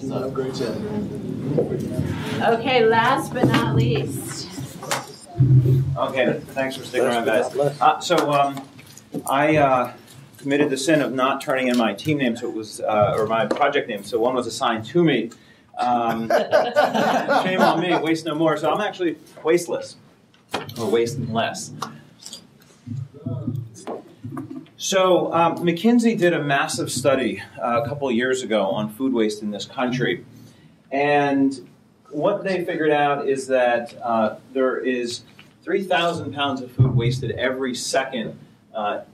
Great job. Okay, last but not least. Okay, thanks for sticking around, guys. I committed the sin of not turning in my team name, so it was, or my project name, so one was assigned to me. Shame on me, waste no more. So I'm actually wasteless, or wasting less. So McKinsey did a massive study a couple of years ago on food waste in this country. And what they figured out is that there is 3,000 pounds of food wasted every second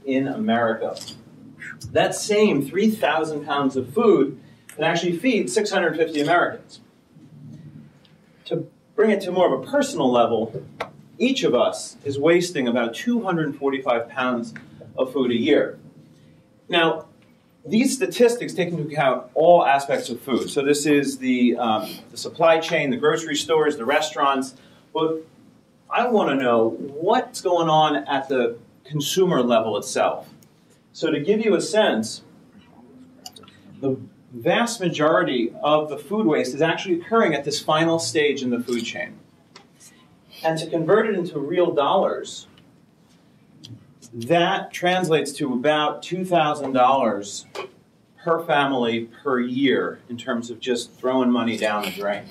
in America. That same 3,000 pounds of food can actually feed 650 Americans. To bring it to more of a personal level, each of us is wasting about 245 pounds of food a year. Now, these statistics take into account all aspects of food. So this is the supply chain, the grocery stores, the restaurants. But I want to know what's going on at the consumer level itself. So to give you a sense, the vast majority of the food waste is actually occurring at this final stage in the food chain. And to convert it into real dollars, that translates to about $2,000 per family per year in terms of just throwing money down the drain.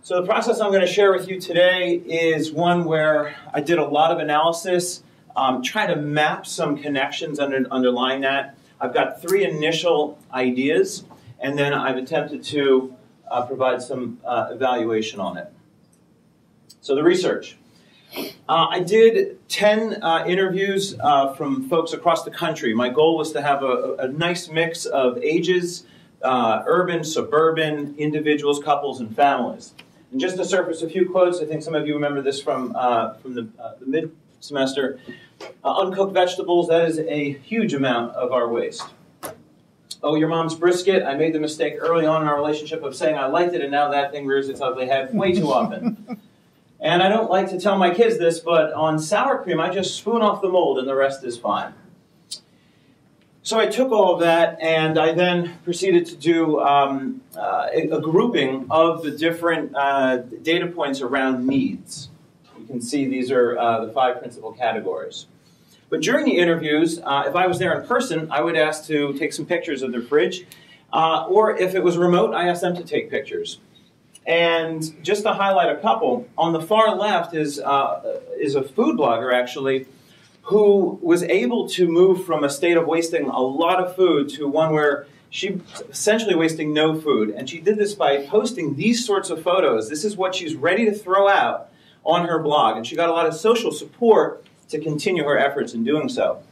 So the process I'm going to share with you today is one where I did a lot of analysis, try to map some connections underlying that. I've got 3 initial ideas, and then I've attempted to provide some evaluation on it. So the research. I did 10 interviews from folks across the country. My goal was to have a nice mix of ages, urban, suburban, individuals, couples, and families. And just to surface a few quotes, I think some of you remember this from the mid-semester. Uncooked vegetables, that is a huge amount of our waste. Oh, your mom's brisket. I made the mistake early on in our relationship of saying I liked it, and now that thing rears its ugly head way too often. And I don't like to tell my kids this, but on sour cream, I just spoon off the mold and the rest is fine. So I took all of that and I then proceeded to do a grouping of the different data points around needs. You can see these are the 5 principal categories. But during the interviews, if I was there in person, I would ask to take some pictures of their fridge. Or if it was remote, I asked them to take pictures. And just to highlight a couple, on the far left is a food blogger, actually, who was able to move from a state of wasting a lot of food to one where she's essentially wasting no food. And she did this by posting these sorts of photos. This is what she's ready to throw out on her blog. And she got a lot of social support to continue her efforts in doing so.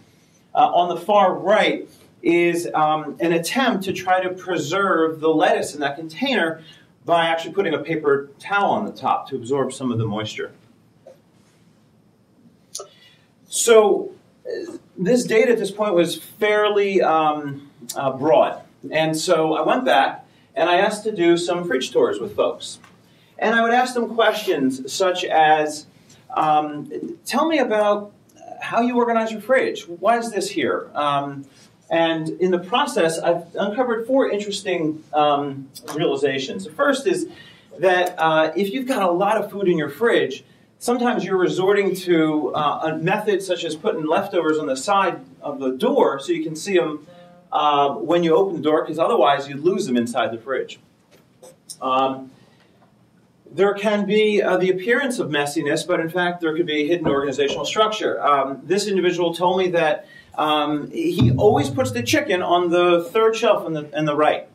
On the far right is an attempt to try to preserve the lettuce in that container by actually putting a paper towel on the top to absorb some of the moisture. So this data at this point was fairly broad. And so I went back and I asked to do some fridge tours with folks. And I would ask them questions such as, tell me about how you organize your fridge. Why is this here? And in the process, I've uncovered 4 interesting realizations. The first is that if you've got a lot of food in your fridge, sometimes you're resorting to a method such as putting leftovers on the side of the door so you can see them when you open the door, because otherwise you'd lose them inside the fridge. There can be the appearance of messiness, but in fact there could be a hidden organizational structure. This individual told me that he always puts the chicken on the 3rd shelf on the right.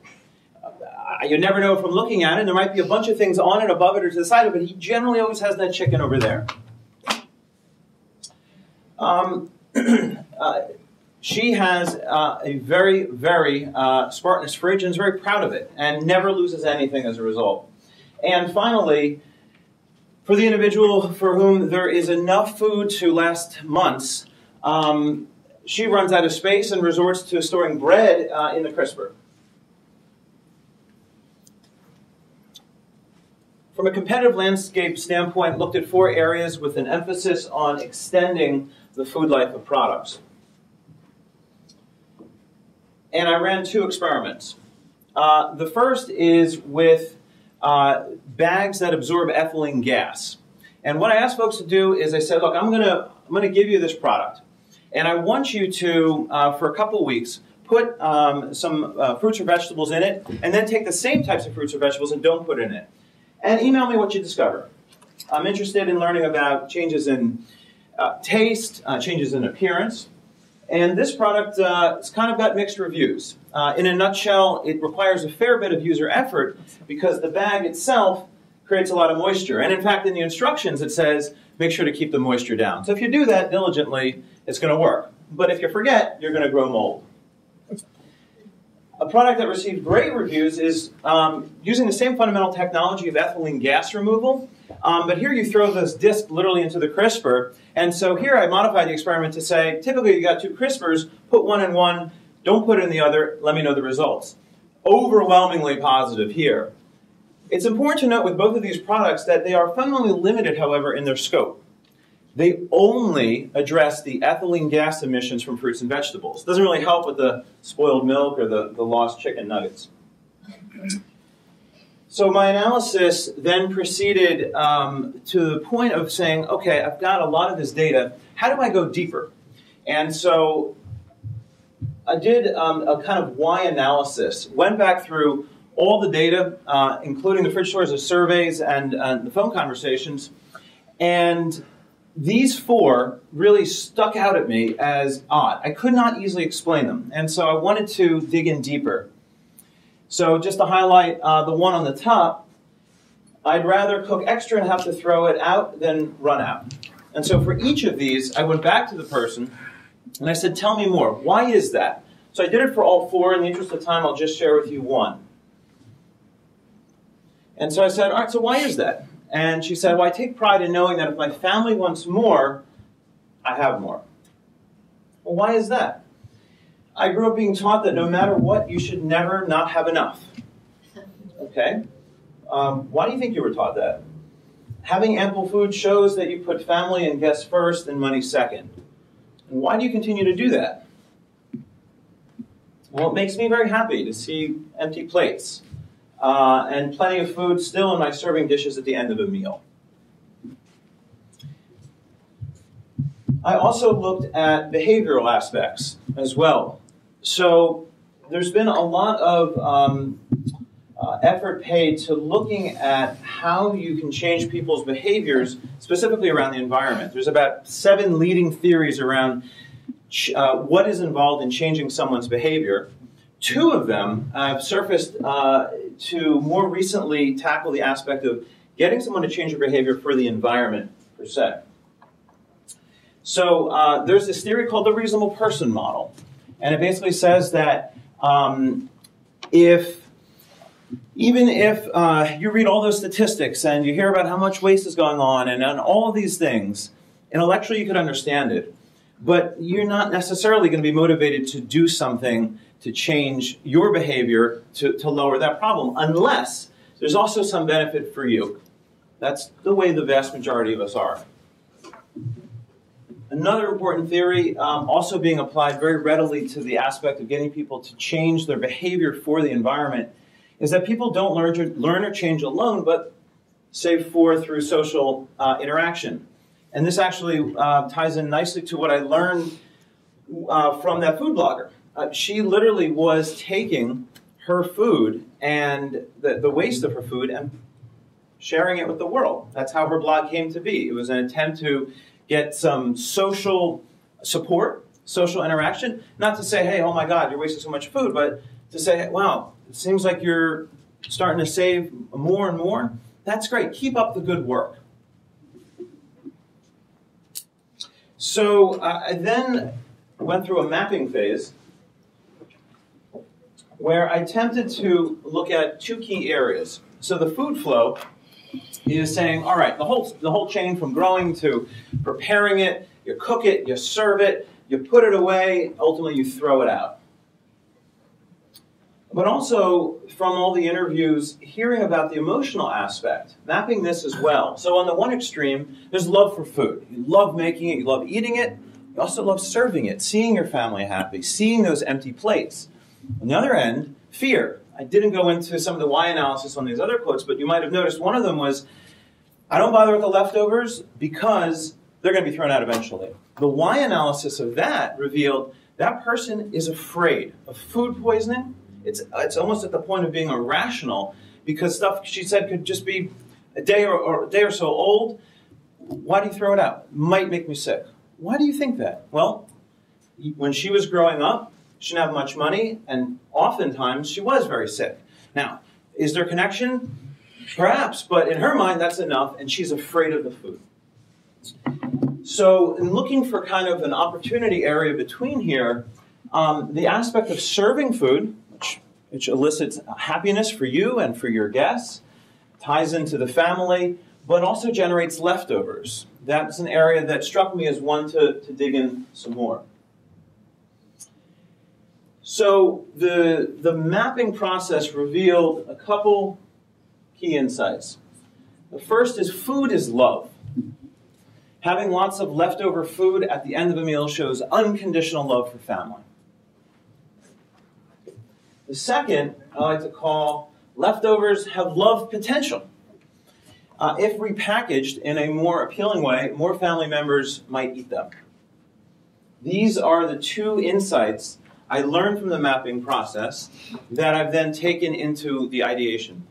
You never know from looking at it. There might be a bunch of things on it, above it, or to the side of it, but he generally always has that chicken over there. She has a very, very Spartanist fridge and is very proud of it and never loses anything as a result. And finally, for the individual for whom there is enough food to last months, she runs out of space and resorts to storing bread in the crisper. From a competitive landscape standpoint, looked at 4 areas with an emphasis on extending the food life of products. and I ran 2 experiments. The first is with bags that absorb ethylene gas. And what I asked folks to do is I said, look, I'm going to give you this product. And I want you to, for a couple of weeks, put some fruits or vegetables in it, and then take the same types of fruits or vegetables and don't put it in it. And email me what you discover. I'm interested in learning about changes in taste, changes in appearance. And this product has kind of got mixed reviews. In a nutshell, it requires a fair bit of user effort because the bag itself creates a lot of moisture. And in fact, in the instructions, it says, make sure to keep the moisture down. So if you do that diligently, it's going to work. But if you forget, you're going to grow mold. A product that received great reviews is using the same fundamental technology of ethylene gas removal. But here you throw this disc literally into the crisper. And so here I modified the experiment to say, typically you got 2 crispers, put one in one, don't put it in the other, let me know the results. Overwhelmingly positive here. It's important to note with both of these products that they are fundamentally limited, however, in their scope. They only address the ethylene gas emissions from fruits and vegetables. Doesn't really help with the spoiled milk or the lost chicken nuggets. So my analysis then proceeded to the point of saying, okay, I've got a lot of this data. How do I go deeper? And so I did a kind of why analysis, went back through all the data, including the fridge stores, the surveys, and the phone conversations. And these 4 really stuck out at me as odd. I could not easily explain them. And so I wanted to dig in deeper. So just to highlight the one on the top, I'd rather cook extra and have to throw it out than run out. And so for each of these, I went back to the person and I said, tell me more. Why is that? So I did it for all 4. In the interest of time, I'll just share with you one. And so I said, all right, so why is that? And she said, well, I take pride in knowing that if my family wants more, I have more. Well, why is that? I grew up being taught that no matter what, you should never not have enough. Okay? Why do you think you were taught that? Having ample food shows that you put family and guests first and money second. And why do you continue to do that? Well, it makes me very happy to see empty plates and plenty of food still in my serving dishes at the end of a meal. I also looked at behavioral aspects as well. So there's been a lot of effort paid to looking at how you can change people's behaviors, specifically around the environment. There's about 7 leading theories around what is involved in changing someone's behavior. 2 of them have surfaced to more recently tackle the aspect of getting someone to change their behavior for the environment, per se. So there's this theory called the reasonable person model. And it basically says that even if you read all those statistics and you hear about how much waste is going on and all of these things, intellectually you could understand it. But you're not necessarily going to be motivated to do something to change your behavior to lower that problem, unless there's also some benefit for you. That's the way the vast majority of us are. Another important theory, also being applied very readily to the aspect of getting people to change their behavior for the environment, is that people don't learn or change alone, but save for through social interaction. And this actually ties in nicely to what I learned from that food blogger. She literally was taking her food and the waste of her food and sharing it with the world. That's how her blog came to be. It was an attempt to get some social support, social interaction. Not to say, hey, oh my God, you're wasting so much food, but to say, wow, it seems like you're starting to save more and more. That's great. Keep up the good work. So I then went through a mapping phase where I attempted to look at 2 key areas. So the food flow is saying, all right, the whole chain from growing to preparing it, you cook it, you serve it, you put it away, ultimately you throw it out. But also, from all the interviews, hearing about the emotional aspect, mapping this as well. So on the one extreme, there's love for food. You love making it, you love eating it, you also love serving it, seeing your family happy, seeing those empty plates. On the other end, fear. I didn't go into some of the why analysis on these other quotes, but you might have noticed one of them was, I don't bother with the leftovers because they're going to be thrown out eventually. The why analysis of that revealed that person is afraid of food poisoning. It's almost at the point of being irrational because stuff she said could just be a day or so old. Why do you throw it out? It might make me sick. Why do you think that? Well, when she was growing up, she didn't have much money, and oftentimes she was very sick. Now, is there a connection? Perhaps, but in her mind, that's enough, and she's afraid of the food. So in looking for kind of an opportunity area between here, the aspect of serving food, which elicits happiness for you and for your guests, ties into the family, but also generates leftovers. That's an area that struck me as one to dig in some more. So the mapping process revealed a couple key insights. The first is food is love. Having lots of leftover food at the end of a meal shows unconditional love for family. The second, I like to call leftovers have love potential. If repackaged in a more appealing way, more family members might eat them. These are the two insights I learned from the mapping process that I've then taken into the ideation.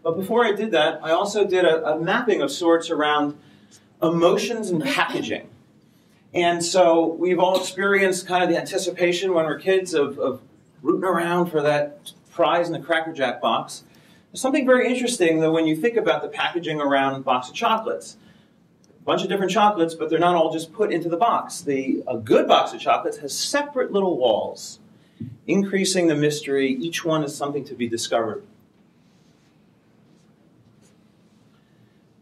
But before I did that, I also did a mapping of sorts around emotions and packaging. And so we've all experienced kind of the anticipation when we're kids of rooting around for that prize in the Cracker Jack box. There's something very interesting, though, when you think about the packaging around a box of chocolates. A bunch of different chocolates, but they're not all just put into the box. A good box of chocolates has separate little walls, increasing the mystery. Each one is something to be discovered.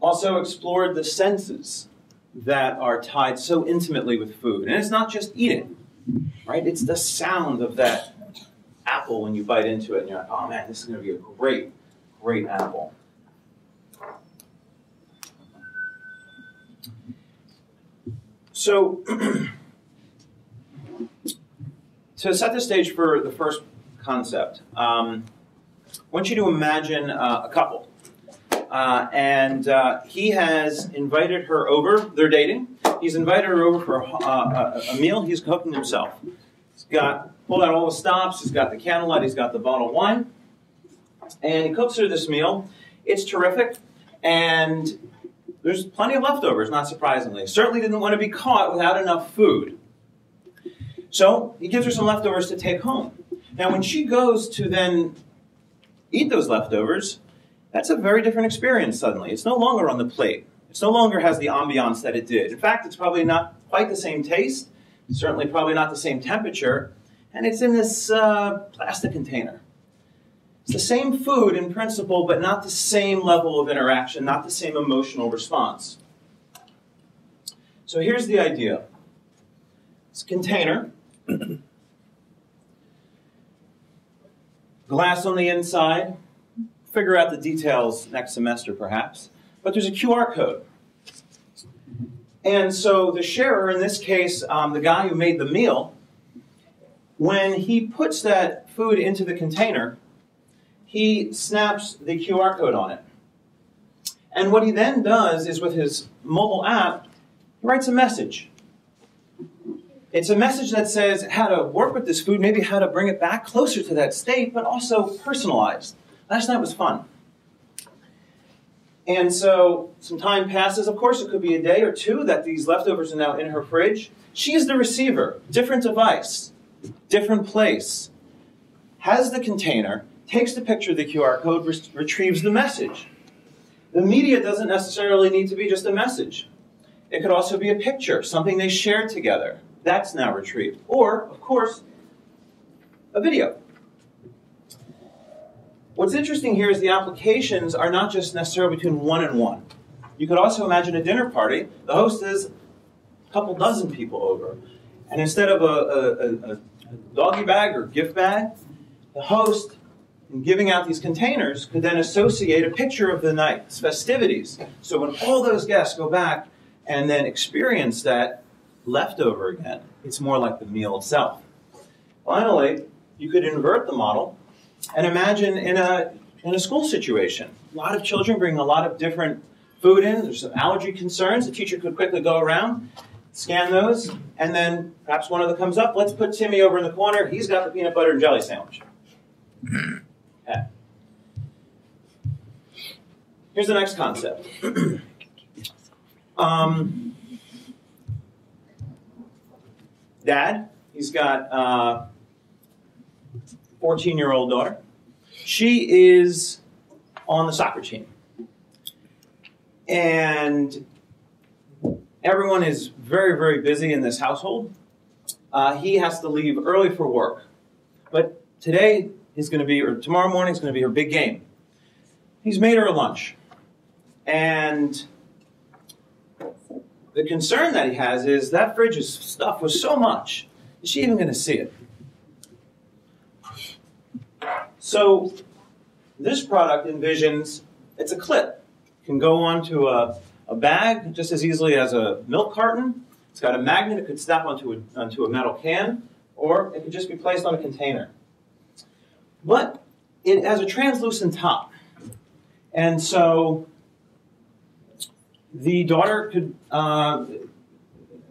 Also explored the senses that are tied so intimately with food. And it's not just eating, right? It's the sound of that apple when you bite into it and you're like, oh man, this is going to be a great, great apple. So, to set the stage for the first concept, I want you to imagine a couple. He has invited her over. They're dating. He's invited her over for a meal he's cooking himself. He's pulled out all the stops. He's got the candlelight. He's got the bottle of wine. And he cooks her this meal. It's terrific. And there's plenty of leftovers, not surprisingly. Certainly didn't want to be caught without enough food. So he gives her some leftovers to take home. Now, when she goes to then eat those leftovers, that's a very different experience suddenly. It's no longer on the plate. It no longer has the ambiance that it did. In fact, it's probably not quite the same taste, certainly probably not the same temperature, and it's in this plastic container. It's the same food in principle, but not the same level of interaction, not the same emotional response. So here's the idea. It's a container, glass on the inside. Figure out the details next semester, perhaps. But there's a QR code. And so the sharer, in this case, the guy who made the meal, when he puts that food into the container, he snaps the QR code on it. And what he then does is, with his mobile app, he writes a message. It's a message that says how to work with this food, maybe how to bring it back closer to that state, but also personalized. Last night was fun. And so some time passes. Of course, it could be a day or two that these leftovers are now in her fridge. She is the receiver. Different device, different place. Has the container, takes the picture of the QR code, retrieves the message. The media doesn't necessarily need to be just a message. It could also be a picture, something they shared together. That's now retrieved. Or, of course, a video. What's interesting here is the applications are not just necessarily between one and one. You could also imagine a dinner party. The host is a couple dozen people over. And instead of a doggy bag or gift bag, the host, in giving out these containers, could then associate a picture of the night's festivities. So when all those guests go back and then experience that leftover again, it's more like the meal itself. Finally, you could invert the model and imagine in a school situation. A lot of children bring a lot of different food in. There's some allergy concerns. The teacher could quickly go around, scan those, and then perhaps one of them comes up. Let's put Timmy over in the corner. He's got the peanut butter and jelly sandwich. Okay. Here's the next concept. Dad, he's got a 14-year-old daughter. She is on the soccer team. And everyone is very, very busy in this household. He has to leave early for work. But today is going to be, or tomorrow morning is going to be her big game. He's made her a lunch. And the concern that he has is that fridge is stuffed with so much. Is she even going to see it? So this product envisions, it's a clip. It can go onto a bag just as easily as a milk carton. It's got a magnet. It could snap onto a metal can, or it could just be placed on a container. But it has a translucent top. And so the daughter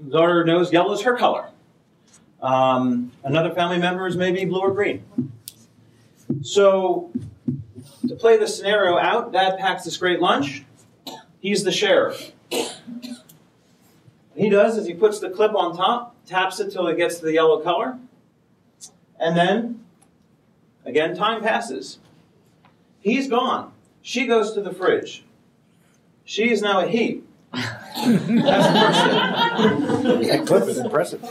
knows yellow is her color. Another family member is maybe blue or green. So to play the scenario out, Dad packs this great lunch. He's the sheriff. What he does is he puts the clip on top, taps it till it gets to the yellow color, and then, again, time passes. He's gone. She goes to the fridge. She is now a he. That's the first thing. That clip is impressive.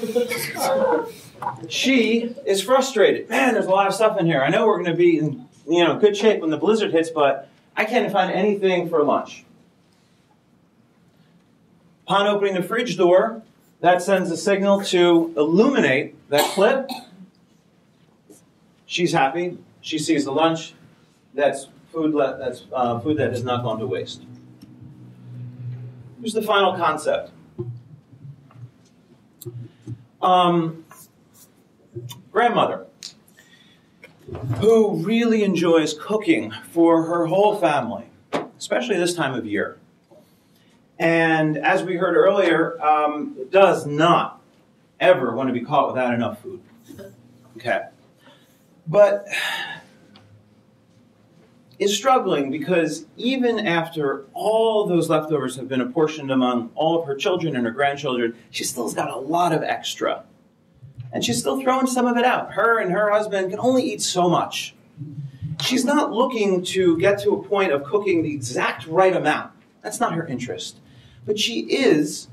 She is frustrated. Man, there's a lot of stuff in here. I know we're going to be in good shape when the blizzard hits, but I can't find anything for lunch. Upon opening the fridge door, that sends a signal to illuminate that clip. She's happy. She sees the lunch. That's food that has not gone to waste. Here's the final concept. Grandmother, who really enjoys cooking for her whole family, especially this time of year. And as we heard earlier, does not ever want to be caught without enough food. Okay. But is struggling because even after all those leftovers have been apportioned among all of her children and her grandchildren, she still's got a lot of extra. And she's still throwing some of it out. Her and her husband can only eat so much. She's not looking to get to a point of cooking the exact right amount. That's not her interest. But she is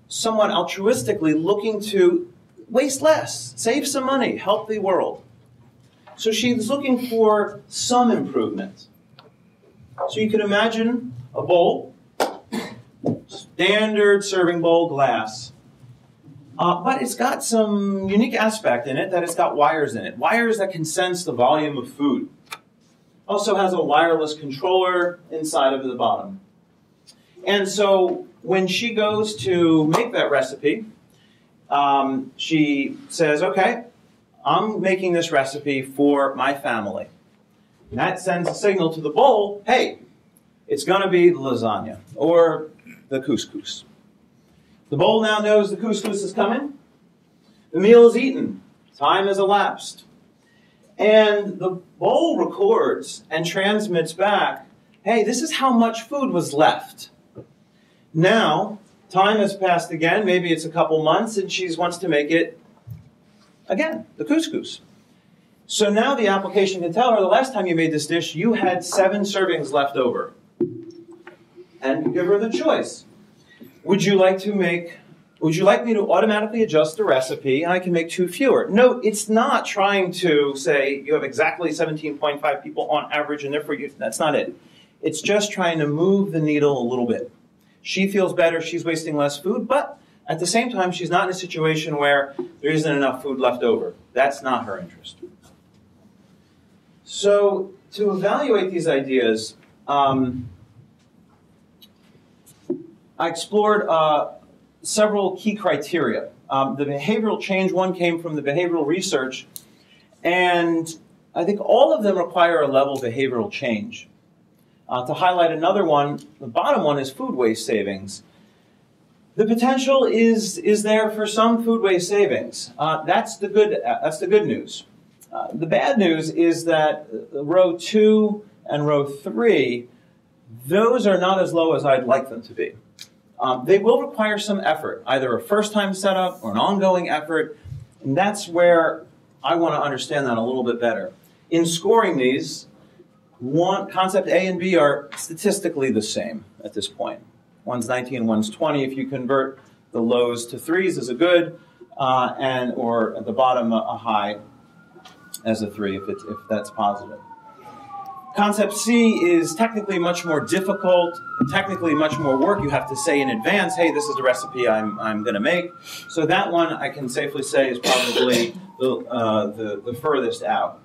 somewhat altruistically looking to waste less, save some money, help the world. So she's looking for some improvement. So you can imagine a bowl, standard serving bowl, glass. But it's got some unique aspect in it that it's got wires in it. Wires that can sense the volume of food. Also has a wireless controller inside of the bottom. And so when she goes to make that recipe, she says, okay, I'm making this recipe for my family. And that sends a signal to the bowl, hey, it's going to be the lasagna or the couscous. The bowl now knows the couscous is coming. The meal is eaten. Time has elapsed. And the bowl records and transmits back, hey, this is how much food was left. Now, time has passed again. Maybe it's a couple months, and she wants to make it again, the couscous. So now the application can tell her, the last time you made this dish, you had 7 servings left over. And you give her the choice. Would you like me to automatically adjust the recipe and I can make 2 fewer? No, it's not trying to say you have exactly 17.5 people on average and therefore that's not it. It's just trying to move the needle a little bit. She feels better, she's wasting less food, but at the same time, she's not in a situation where there isn't enough food left over. That's not her interest. So to evaluate these ideas, I explored several key criteria. The behavioral change one came from the behavioral research And I think all of them require a level of behavioral change. To highlight another one, the bottom one is food waste savings. The potential is there for some food waste savings. That's the good news. The bad news is that row 2 and row 3, those are not as low as I'd like them to be. They will require some effort, either a first-time setup or an ongoing effort, and that's where I want to understand that a little bit better. In scoring these, concept A and B are statistically the same at this point. One's 19, one's 20. If you convert the lows to threes as a good, or at the bottom a high as a 3 if that's positive. Concept C is technically much more difficult, technically much more work. You have to say in advance, hey, this is the recipe I'm going to make. So that one I can safely say is probably the furthest out.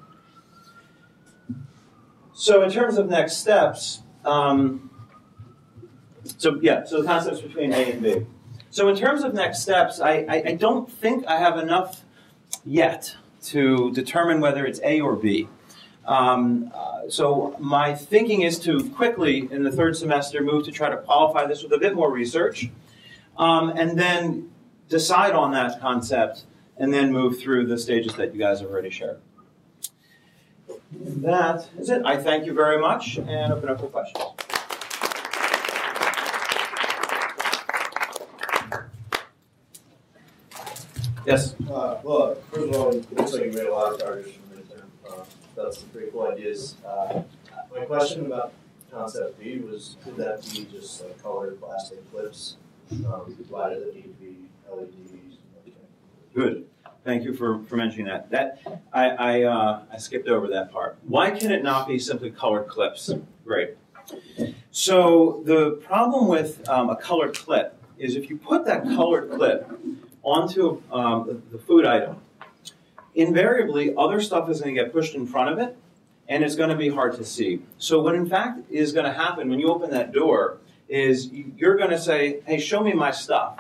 So in terms of next steps, so the concepts between A and B. So in terms of next steps, I don't think I have enough yet to determine whether it's A or B. So my thinking is to quickly, in the third semester, move to try to qualify this with a bit more research, and then decide on that concept, and then move through the stages that you guys have already shared. That is it. I thank you very much, and open up for questions. Yes? Well, first of all, it looks like you made a lot of progress from midterm. That's some pretty cool ideas. My question about concept B was, could that be just like colored plastic clips? Why does it need to be LEDs? Good. Thank you for mentioning that. I skipped over that part. Why can it not be simply colored clips? Great. So the problem with a colored clip is if you put that colored clip onto the food item, invariably other stuff is going to get pushed in front of it, and it's going to be hard to see. So what in fact is going to happen when you open that door is you're going to say, hey, show me my stuff.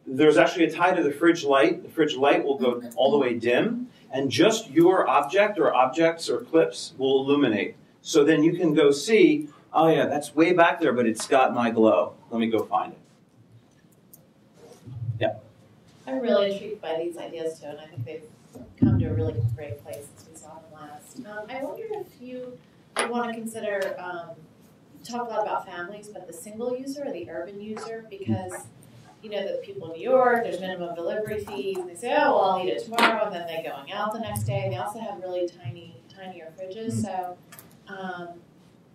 There's actually a tie to the fridge light. The fridge light will go all the way dim, and just your object or objects or clips will illuminate. So then you can go see, oh yeah, that's way back there, but it's got my glow. Let me go find it. Yeah. I'm really intrigued by these ideas too, and I think they've come to a really great place since we saw them last. I wonder if you want to consider, talk a lot about families, but the single user or the urban user, because you know that people in New York, there's minimum delivery fees, and they say, oh, well, I'll eat it tomorrow, and then they're going out the next day. They also have really tinier fridges, so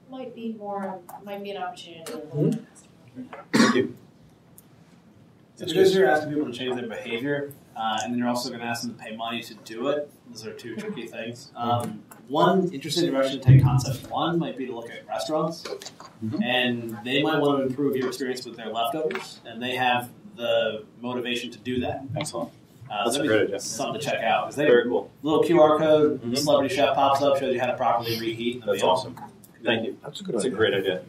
might be an opportunity to look at customers. Thank you. Because you're asking people to change their behavior, and then you're also going to ask them to pay money to do it. Those are two tricky things. One interesting direction to take concept one might be to look at restaurants, and they might want to improve your experience with their leftovers, and they have the motivation to do that. Excellent. That's a great idea. Something to check out. Very cool. Little QR code, Celebrity Chef pops up, shows you how to properly reheat. That's awesome. Thank you. That's a great idea.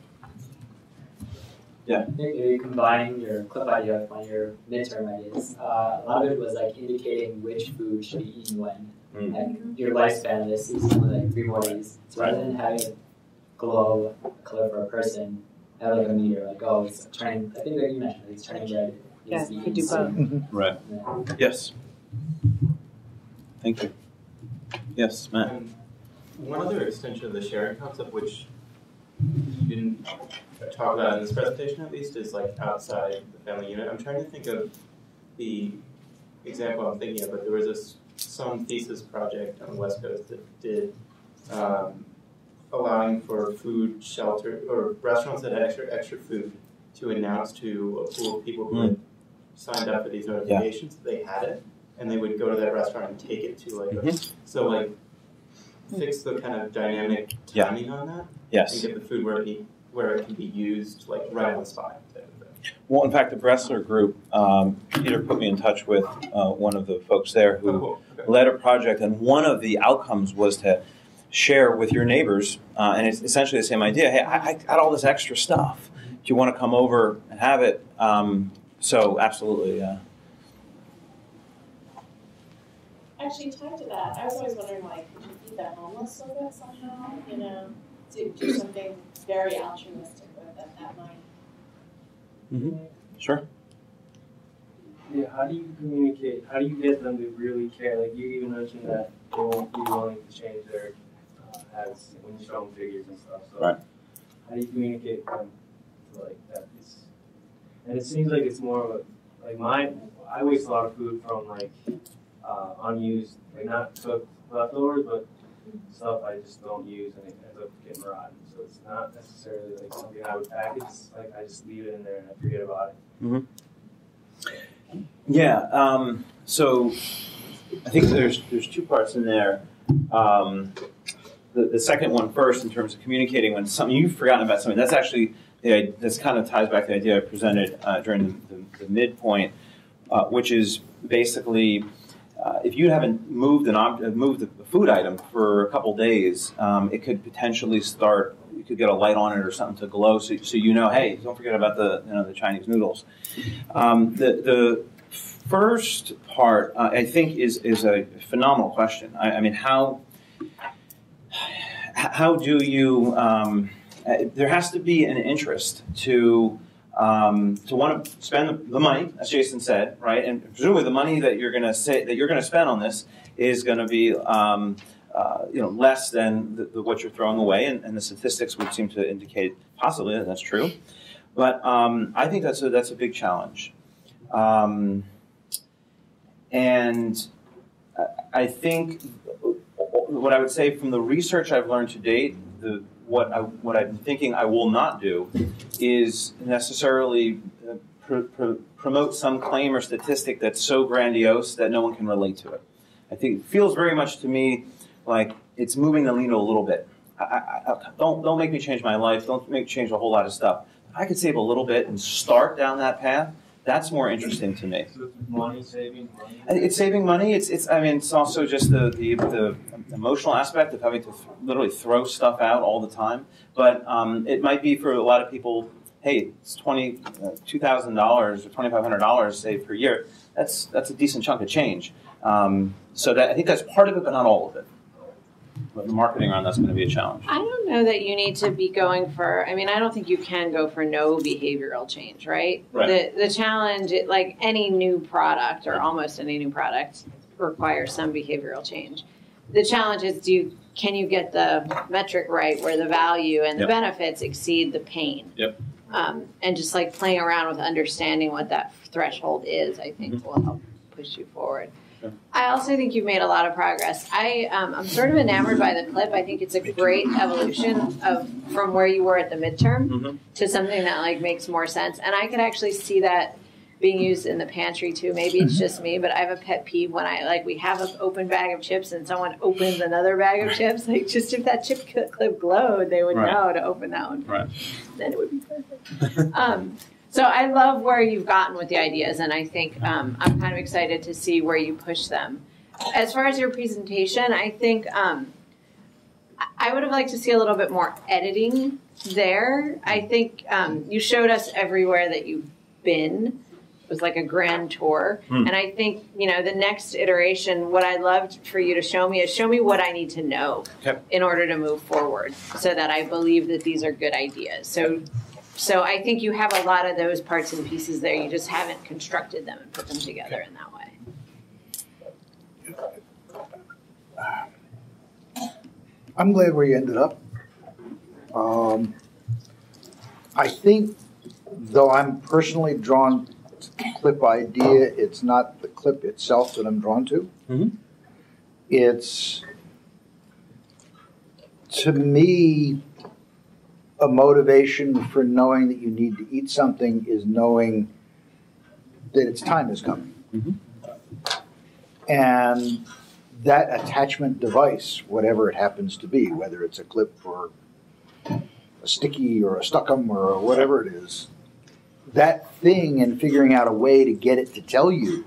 Yeah. Maybe combining your clip idea with one of your midterm ideas. A lot of it was like indicating which food should be eaten when. Like your lifespan of this is only like 3 more days. So rather than having it glow a color for a person, have like a meter, like, oh, it's turning, I think that you mentioned it's turning red. Yeah, you could do both. Right. Yeah. Yes. Thank you. Yes, Matt. One other extension of the sharing concept, which you didn't talk about in this presentation at least, is like outside the family unit. I'm trying to think of the example I'm thinking of, but there was some thesis project on the West Coast that did allowing for food shelter or restaurants that had extra food to announce to a pool of people who had signed up for these notifications that they had it, and they would go to that restaurant and take it to like fix the kind of dynamic timing on that. Yes. And get the food where it can be used like right on the spot. Well, in fact, the Bressler Group, Peter put me in touch with one of the folks there who led a project, and one of the outcomes was to share with your neighbors, and it's essentially the same idea. Hey, I got all this extra stuff. Do you want to come over and have it? So, absolutely, yeah. actually tied to that, I was always wondering, like, could you feed the homeless with it somehow? You know, to do something very altruistic with it that might. Sure. Yeah, how do you communicate? How do you get them to really care? Like you even mentioned that they won't be willing to change their habits when you show them figures and stuff. So Right. how do you communicate them to like that? And it seems like it's more of a I waste a lot of food from like unused, like not cooked leftovers, but stuff I just don't use and it ends up getting rotten. So it's not necessarily like something I would package. Like I just leave it in there and I forget about it. Yeah. So I think there's two parts in there. The second one first, in terms of communicating when something you've forgotten about something. That's actually this kind of ties back to the idea I presented during the midpoint, which is basically if you haven't moved moved a food item for a couple days, it could potentially start. You could get a light on it or something to glow, so you know, hey, don't forget about the Chinese noodles. The first part, I think, is a phenomenal question. I mean, how do you? There has to be an interest to want to spend the money, as Jason said, right? And presumably the money that you're going to spend on this is going to be less than what you're throwing away, and the statistics would seem to indicate possibly that that's true. But I think that's a big challenge, and I think what I would say from the research I've learned to date, what I'm thinking I will not do is necessarily promote some claim or statistic that's so grandiose that no one can relate to it. I think it feels very much to me like it's moving the needle a little bit. Don't make me change my life. Don't make me change a whole lot of stuff. If I could save a little bit and start down that path, that's more interesting to me. So it's money, saving money? It's saving money. It's also just the emotional aspect of having to literally throw stuff out all the time. But it might be for a lot of people, hey, it's $2,000 or $2,500 saved per year. That's a decent chunk of change. So I think that's part of it, but not all of it. But the marketing around that's going to be a challenge. I don't know that you need to be going for, I don't think you can go for no behavioral change, right? The challenge, like any new product or almost any new product, requires some behavioral change. The challenge is can you get the metric right where the value and the benefits exceed the pain? Yep. And just like playing around with understanding what that threshold is, I think will help push you forward. I also think you've made a lot of progress. I'm sort of enamored by the clip. I think it's a great evolution from where you were at the midterm to something that like makes more sense. And I could actually see that being used in the pantry too. Maybe it's just me, but I have a pet peeve when we have an open bag of chips and someone opens another bag of chips. Like just if that chip clip glowed, they would know to open that one. Right. Then it would be perfect. So I love where you've gotten with the ideas, and I think I'm kind of excited to see where you push them. As far as your presentation, I think I would have liked to see a little bit more editing there. I think you showed us everywhere that you've been. It was like a grand tour. And I think, the next iteration, what I'd love for you to show me what I need to know in order to move forward so that I believe that these are good ideas. So I think you have a lot of those parts and pieces there. You just haven't constructed them and put them together in that way. I'm glad where you ended up. I think, though I'm personally drawn to the clip idea, it's not the clip itself that I'm drawn to. It's, to me, a motivation for knowing that you need to eat something is knowing that its time is coming. And that attachment device, whatever it happens to be, whether it's a clip or a sticky or a stuckum or whatever it is, that thing and figuring out a way to get it to tell you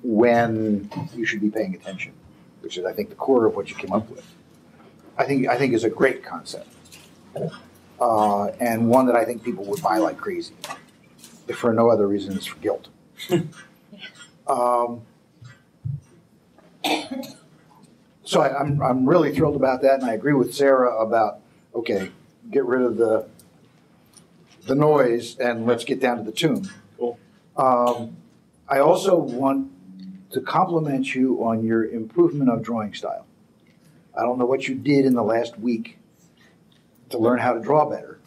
when you should be paying attention, which is, I think, the core of what you came up with, I think is a great concept. And one that I think people would buy like crazy, if for no other reason, it's for guilt. So I'm really thrilled about that, and I agree with Sarah about, okay, get rid of the noise and let's get down to the tune. Cool. I also want to compliment you on your improvement of drawing style. I don't know what you did in the last week to learn how to draw better,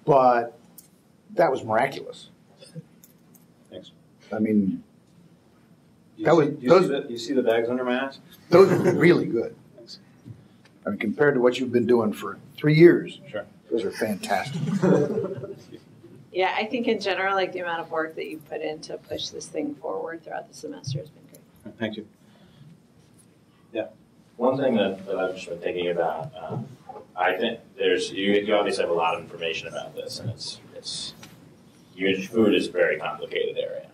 but that was miraculous. Thanks. I mean, You see the bags under my ass? those are really good. Thanks. I mean, compared to what you've been doing for 3 years, Sure. those are fantastic. Yeah, I think in general, like the amount of work that you put in to push this thing forward throughout the semester has been great. Thank you. One thing that I've just been thinking about, I think you obviously have a lot of information about this, and food is a very complicated area.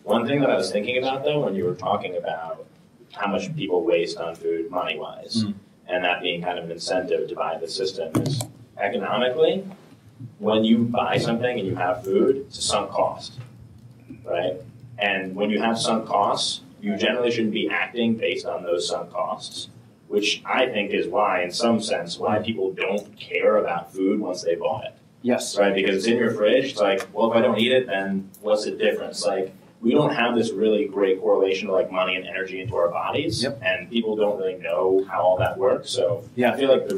One thing that I was thinking about though, when you were talking about how much people waste on food money-wise, and that being kind of an incentive to buy the system, is economically, when you buy something and you have food, it's a sunk cost, right? And when you have sunk costs, you generally shouldn't be acting based on those sunk costs, which I think is why, in some sense, why people don't care about food once they bought it. Yes. Right? Because it's in your fridge. It's like, well, if I don't eat it, then what's the difference? Like, we don't have this really great correlation to like money and energy into our bodies, and people don't really know how all that works. So I feel like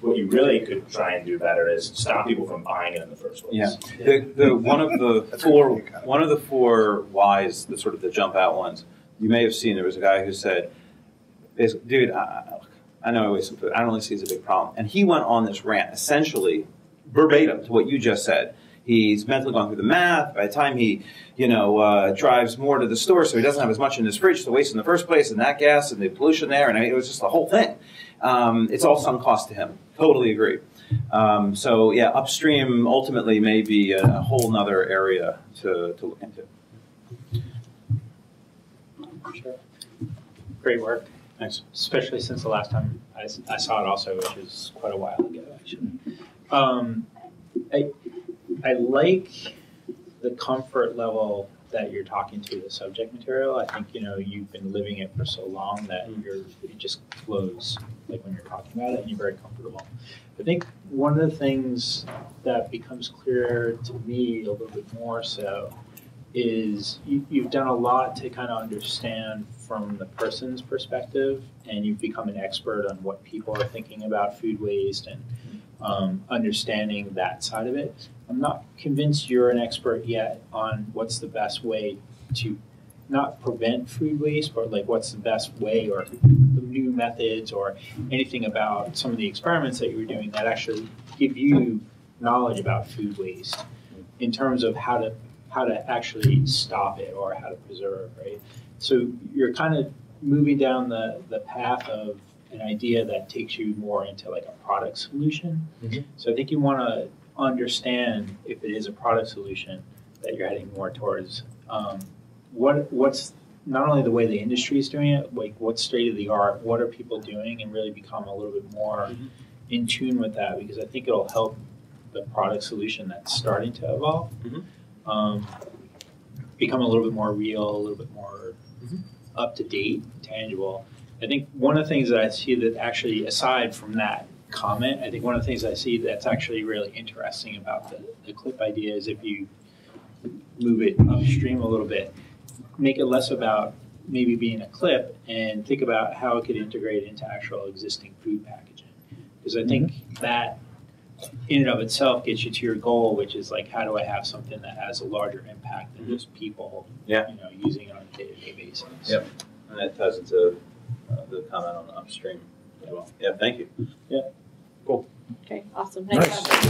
what you really could try and do better is stop people from buying it in the first place. Yeah. One of the four whys, the sort of the jump out ones, you may have seen. There was a guy who said, "Dude, I know I waste some food. I don't really see it as a big problem." And he went on this rant, essentially verbatim to what you just said. He's mentally gone through the math. By the time he, drives more to the store, so he doesn't have as much in his fridge to waste in the first place, and that gas and the pollution there, and it was just the whole thing. It's all sunk cost to him. Totally agree. So yeah, upstream ultimately may be a whole nother area to look into. Sure. Great work. Thanks. Especially since the last time I saw it also, which was quite a while ago, actually. I like the comfort level that you're talking to the subject material. I think, you've been living it for so long that it just flows, like when you're talking about it, and you're very comfortable. I think one of the things that becomes clear to me a little bit more so is you've done a lot to kind of understand from the person's perspective, and you've become an expert on what people are thinking about food waste and understanding that side of it. I'm not convinced you're an expert yet on what's the best way to not prevent food waste, but like what's the best way or the new methods or anything about some of the experiments that you were doing that actually give you knowledge about food waste in terms of how to actually stop it or how to preserve, right? So you're kind of moving down the path of an idea that takes you more into like a product solution. So I think you want to understand if it is a product solution that you're heading more towards. What's not only the way the industry is doing it, like what's state of the art, what are people doing, and really become a little bit more in tune with that, because I think it'll help the product solution that's starting to evolve become a little bit more real, a little bit more up to date, tangible. I think one of the things that I see that actually, aside from that comment, I think one of the things I see that's actually really interesting about the clip idea is if you move it upstream a little bit, make it less about maybe being a clip and think about how it could integrate into actual existing food packaging. Because I think that in and of itself gets you to your goal, which is like, how do I have something that has a larger impact than just people using it on a day-to-day basis? Yep, and that ties into the comment on upstream as well. Yeah, thank you. Yeah. Cool. Okay, awesome. Nice. Thanks.